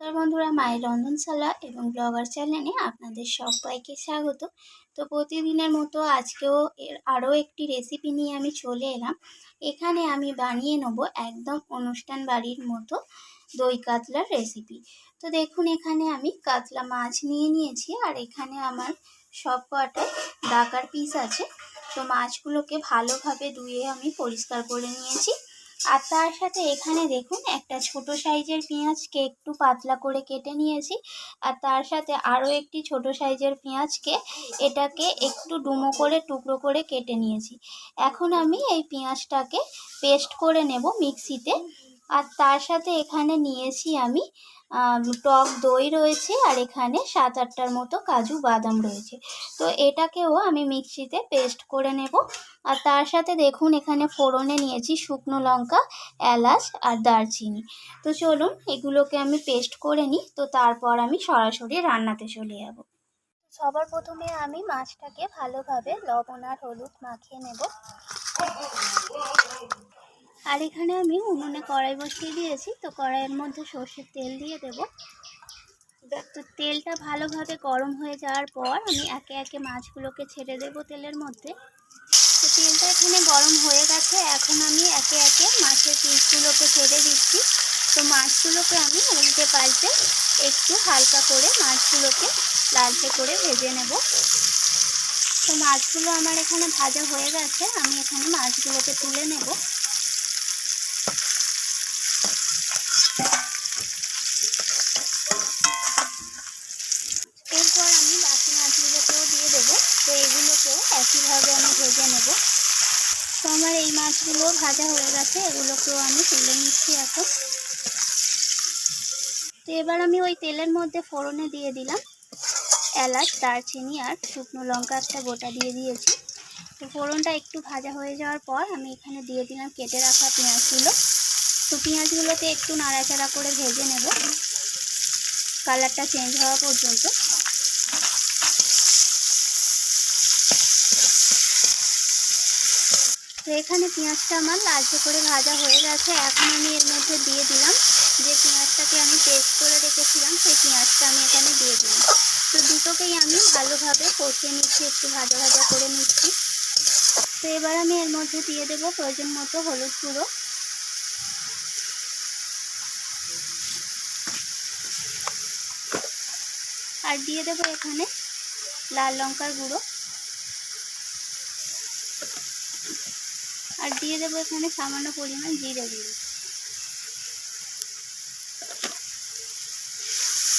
নমস্কার বন্ধুরা, মায়ের রন্ধনশালা এবং ব্লগার চ্যানেলে আপনাদের সবাইকে স্বাগত। তো প্রতিদিনের মতো আজকেও আরও একটি রেসিপি নিয়ে আমি চলে এলাম। এখানে আমি বানিয়ে নেব একদম অনুষ্ঠান বাড়ির মতো দই কাতলার রেসিপি। তো দেখুন, এখানে আমি কাতলা মাছ নিয়ে নিয়েছি, আর এখানে আমার সব কটা ডাকার পিস আছে। তো মাছগুলোকে ভালোভাবে ধুয়ে আমি পরিষ্কার করে নিয়েছি। আর তার সাথে এখানে দেখুন, একটা ছোট সাইজের পেঁয়াজকে একটু পাতলা করে কেটে নিয়েছি। আর তার সাথে আরও একটি ছোট সাইজের পেঁয়াজকে এটাকে একটু ডুমো করে টুকরো করে কেটে নিয়েছি। এখন আমি এই পেঁয়াজটাকে পেস্ট করে নেব মিক্সিতে। আর তার সাথে এখানে নিয়েছি আমি টক দই রয়েছে, আর এখানে 7-8টার মতো কাজু বাদাম রয়েছে। তো এটাকেও আমি মিক্সিতে পেস্ট করে নেব। আর তার সাথে দেখুন, এখানে ফোড়নে নিয়েছি শুকনো লঙ্কা, এলাচ আর দারচিনি। তো চলুন এগুলোকে আমি পেস্ট করে নিই, তো তারপর আমি সরাসরি রান্নাতে চলে যাব। সবার প্রথমে আমি মাছটাকে ভালোভাবে লবণ আর হলুদ মাখিয়ে নেব। আর এখানে আমি উনুনে কড়াই বসিয়ে দিয়েছি। তো কড়াইয়ের মধ্যে সর্ষের তেল দিয়ে দেব। তো তেলটা ভালোভাবে গরম হয়ে যাওয়ার পর আমি একে একে মাছগুলোকে ছেড়ে দেব তেলের মধ্যে। তো তেলটা এখানে গরম হয়ে গেছে, এখন আমি একে একে মাছের পিসগুলোকে ছেড়ে দিচ্ছি। তো মাছগুলোকে আমি উল্টে পাল্টে একটু হালকা করে মাছগুলোকে লালচে করে ভেজে নেব। তো মাছগুলো আমার এখানে ভাজা হয়ে গেছে, আমি এখানে মাছগুলোকে তুলে নেব। এরপর আমি বাকি মাছগুলোকেও দিয়ে দেবো। তো এগুলোকেও একইভাবে আমি ভেজে নেব। তো আমার এই মাছগুলো ভাজা হয়ে গেছে, এগুলোকেও আমি তুলে নিচ্ছি এখন। তো এবার আমি ওই তেলের মধ্যে ফোড়নে দিয়ে দিলাম এলাচ, দারচিনি আর শুকনো লঙ্কা একটা গোটা দিয়ে দিয়েছি। তো ফোড়নটা একটু ভাজা হয়ে যাওয়ার পর আমি এখানে দিয়ে দিলাম কেটে রাখা পেঁয়াজগুলো। তো পেঁয়াজগুলোকে একটু নাড়াচাড়া করে ভেজে নেব, কালারটা চেঞ্জ হওয়া পর্যন্ত। তো এখানে পেঁয়াজটা আমার লালচে করে ভাজা হয়ে গেছে। এখন আমি এর মধ্যে দিয়ে দিলাম যে পেঁয়াজটাকে আমি পেস্ট করে রেখেছিলাম, সেই পেঁয়াজটা আমি এখানে দিয়ে দিলাম। তো দুটোকেই আমি ভালোভাবে কষিয়ে নিচ্ছি, একটু ভাজা ভাজা করে নিচ্ছি। তো এবার আমি এর মধ্যে দিয়ে দেবো প্রয়োজন মতো হলুদ গুঁড়ো, আর দিয়ে দেবো এখানে লাল লঙ্কার গুঁড়ো, আর দিয়ে দেবো এখানে সামান্য পরিমাণ জিরে গুঁড়ো।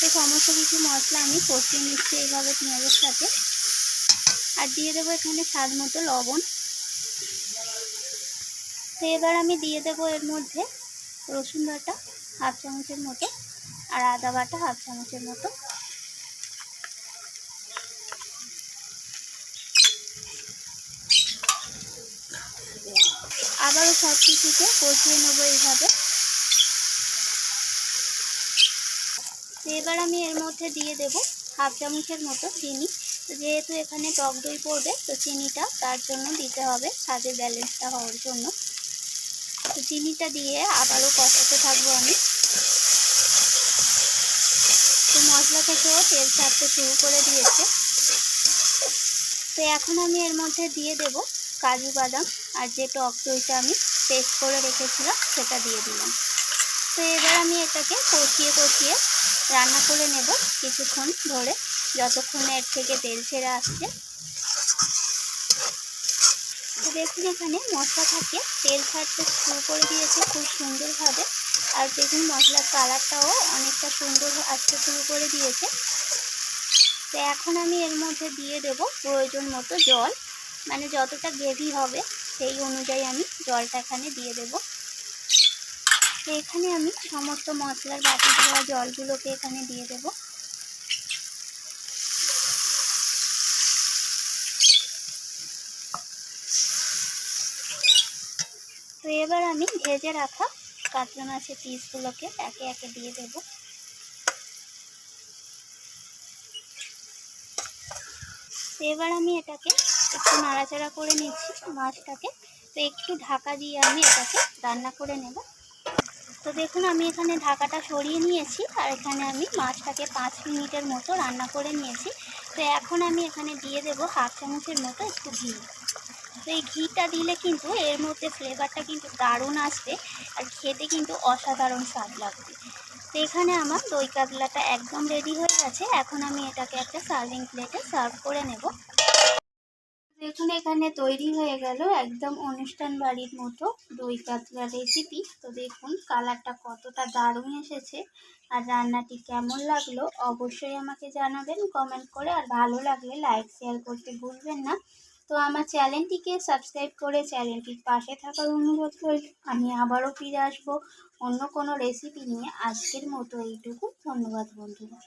এই সমস্ত কিছু মশলা আমি কষিয়ে নিচ্ছি এইভাবে পেঁয়াজের সাথে। আর দিয়ে দেবো এখানে স্বাদ মতো লবণ। তো এবার আমি দিয়ে দেবো এর মধ্যে রসুন বাটা 1/2 চামচের মতো, আর আদা বাটা 1/2 চামচের মতো। আবারও সব কিছুকে কষিয়ে নেবো এইভাবে। তো এবার আমি এর মধ্যে দিয়ে দেবো 1/2 চামচের মতো চিনি। তো যেহেতু এখানে টক দই পড়বে, তো চিনিটা তার জন্য দিতে হবে, স্বাদের ব্যালেন্সটা হওয়ার জন্য। তো চিনিটা দিয়ে আবারও কষাতে থাকবো আমি। তো মশলা থেকেও তেল ছাড়তে শুরু করে দিয়েছে। তো এখন আমি এর মধ্যে দিয়ে দেব কাজু বাদাম, আর যে টক দইটা আমি পেস্ট করে রেখেছিলাম সেটা দিয়ে দিলাম। তো এবার আমি এটাকে কষিয়ে কষিয়ে রান্না করে নেব কিছুক্ষণ ধরে, যতক্ষণ এর থেকে তেল ছেড়ে আসছে। তো দেখুন, এখানে মশলা থেকে তেল ছাড়তে শুরু করে দিয়েছে খুব সুন্দরভাবে। আর দেখুন মশলার কালারটাও অনেকটা সুন্দর আসতে শুরু করে দিয়েছে। তো এখন আমি এর মধ্যে দিয়ে দেব প্রয়োজন মতো জল, মানে যতটা গ্রেভি হবে সেই অনুযায়ী আমি জলটা এখানে দিয়ে দেব। তো এখানে আমি সমস্ত মশলার বাটি ধোয়া জলগুলোকে এখানে দিয়ে দেব। তো এবার আমি ভেজে রাখা কাতলা মাছের পিসগুলোকে একে একে দিয়ে দেব। তো এবার আমি এটাকে একটু নাড়াচাড়া করে নিচ্ছি মাছটাকে। তো একটু ঢাকা দিয়ে আমি এটাকে রান্না করে নেব। তো দেখুন আমি এখানে ঢাকাটা সরিয়ে নিয়েছি, আর এখানে আমি মাছটাকে 5 মিনিটের মতো রান্না করে নিয়েছি। তো এখন আমি এখানে দিয়ে দেব হাফ চামচের মতো একটু ঘি। তো এই ঘিটা দিলে কিন্তু এর মধ্যে ফ্লেভারটা কিন্তু দারুণ আসবে, আর খেতে কিন্তু অসাধারণ স্বাদ লাগবে। তো এখানে আমার দই কাতলাটা একদম রেডি হয়ে গেছে। এখন আমি এটাকে একটা সার্ভিং প্লেটে সার্ভ করে নেব। দেখুন এখানে তৈরি হয়ে গেল একদম অনুষ্ঠান বাড়ির মতো দই কাতলা রেসিপি। তো দেখুন কালারটা কতটা দারুণ এসেছে, আর রান্নাটি কেমন লাগলো অবশ্যই আমাকে জানাবেন কমেন্ট করে, আর ভালো লাগলে লাইক শেয়ার করতে ভুলবেন না। তো আমার চ্যানেলটিকে সাবস্ক্রাইব করে চ্যানেলটির পাশে থাকার অনুরোধ রইল। আমি আবারও ফিরে আসবো অন্য কোনো রেসিপি নিয়ে। আজকের মতো এইটুকু, ধন্যবাদ বন্ধুরা।